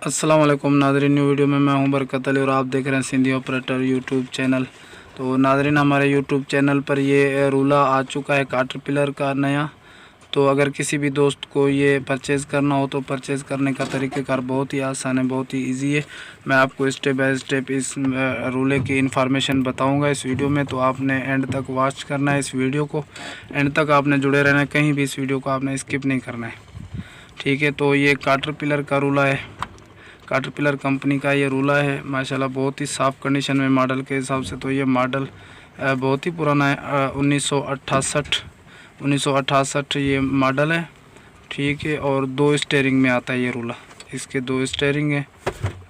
अस्सलाम वालेकुम नाज़रीन, न्यू वीडियो में मैं हूं बरकत अली और आप देख रहे हैं सिंधी ऑपरेटर यूट्यूब चैनल। तो नाज़रीन, हमारे यूट्यूब चैनल पर ये रूला आ चुका है कैटरपिलर का नया। तो अगर किसी भी दोस्त को ये परचेज़ करना हो तो परचेज़ करने का तरीक़ेकार बहुत ही आसान है, बहुत ही इजी है। मैं आपको स्टेप बाय स्टेप इस रूले की इन्फॉर्मेशन बताऊंगा इस वीडियो में। तो आपने एंड तक वॉच करना है इस वीडियो को, एंड तक आपने जुड़े रहना है, कहीं भी इस वीडियो को आपने स्किप नहीं करना है, ठीक है। तो ये कैटरपिलर का रूला है, कैटरपिलर कंपनी का ये रूला है। माशाल्लाह बहुत ही साफ़ कंडीशन में मॉडल के हिसाब से तो ये मॉडल बहुत ही पुराना है, 1968 ये मॉडल है, ठीक है। और 2 स्टीयरिंग में आता है ये रूला, इसके 2 स्टीयरिंग है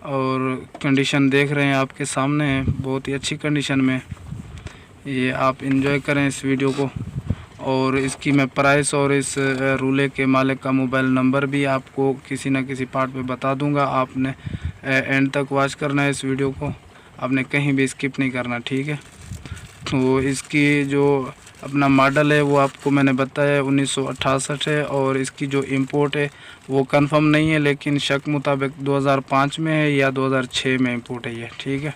और कंडीशन देख रहे हैं आपके सामने है, बहुत ही अच्छी कंडीशन में। ये आप एंजॉय करें इस वीडियो को। और इसकी मैं प्राइस और इस रूले के मालिक का मोबाइल नंबर भी आपको किसी न किसी पार्ट पे बता दूंगा। आपने एंड तक वॉच करना है इस वीडियो को, आपने कहीं भी स्किप नहीं करना, ठीक है। तो इसकी जो अपना मॉडल है वो आपको मैंने बताया 1968 है, और इसकी जो इंपोर्ट है वो कंफर्म नहीं है, लेकिन शक मुताबिक 2005 में है या 2006 में इंपोर्ट है ये, ठीक है।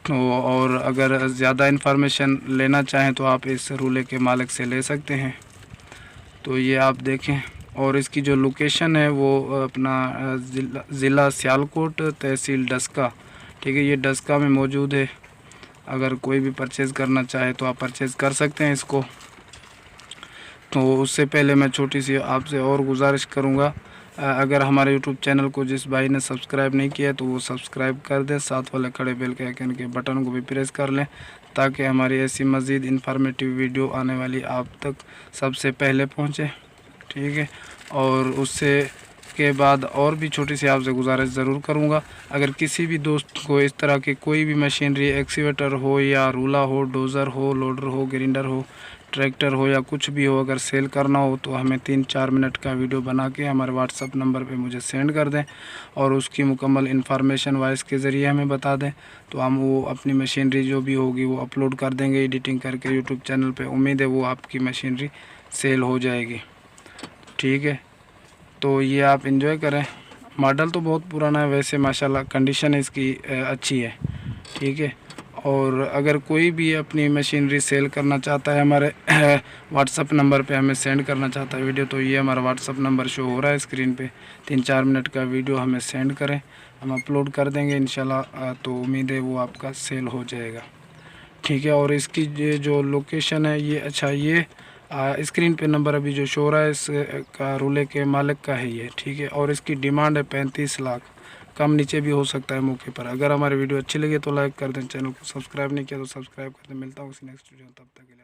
तो और अगर ज़्यादा इन्फॉर्मेशन लेना चाहें तो आप इस रूले के मालिक से ले सकते हैं। तो ये आप देखें, और इसकी जो लोकेशन है वो अपना ज़िला सियालकोट, तहसील डस्का, ठीक है। ये डस्का में मौजूद है। अगर कोई भी परचेज़ करना चाहे तो आप परचेज़ कर सकते हैं इसको। तो उससे पहले मैं छोटी सी आपसे और गुजारिश करूँगा, अगर हमारे यूट्यूब चैनल को जिस भाई ने सब्सक्राइब नहीं किया तो वो सब्सक्राइब कर दें, साथ वाले खड़े बेल के आइकन के बटन को भी प्रेस कर लें, ताकि हमारी ऐसी मज़ीद इन्फॉर्मेटिव वीडियो आने वाली आप तक सबसे पहले पहुँचे, ठीक है। और उससे के बाद और भी छोटी सी आपसे गुजारिश ज़रूर करूँगा, अगर किसी भी दोस्त को इस तरह की कोई भी मशीनरी, एक्सीवेटर हो या रूला हो, डोज़र हो, लोडर हो, ग्राइंडर हो, ट्रैक्टर हो या कुछ भी हो, अगर सेल करना हो तो हमें 3-4 मिनट का वीडियो बना के हमारे व्हाट्सअप नंबर पे मुझे सेंड कर दें और उसकी मुकम्मल इन्फॉर्मेशन वॉइस के ज़रिए हमें बता दें। तो हम वो अपनी मशीनरी जो भी होगी वो अपलोड कर देंगे एडिटिंग करके यूट्यूब चैनल पे। उम्मीद है वो आपकी मशीनरी सेल हो जाएगी, ठीक है। तो ये आप एंजॉय करें। मॉडल तो बहुत पुराना है वैसे, माशाल्लाह कंडीशन इसकी अच्छी है, ठीक है। और अगर कोई भी अपनी मशीनरी सेल करना चाहता है, हमारे व्हाट्सअप नंबर पे हमें सेंड करना चाहता है वीडियो, तो ये हमारा व्हाट्सअप नंबर शो हो रहा है स्क्रीन पे। 3-4 मिनट का वीडियो हमें सेंड करें, हम अपलोड कर देंगे इंशाल्लाह। तो उम्मीद है वो आपका सेल हो जाएगा, ठीक है। और इसकी ये जो लोकेशन है ये, अच्छा ये स्क्रीन पे नंबर अभी जो शो हो रहा है इस का रूले के मालिक का है ये, ठीक है। और इसकी डिमांड है 35 लाख, कम नीचे भी हो सकता है मौके पर। अगर हमारी वीडियो अच्छी लगे तो लाइक कर दें, चैनल को सब्सक्राइब नहीं किया तो सब्सक्राइब कर दें। मिलता हूँ किसी नेक्स्ट वीडियो, तब तक के लिए।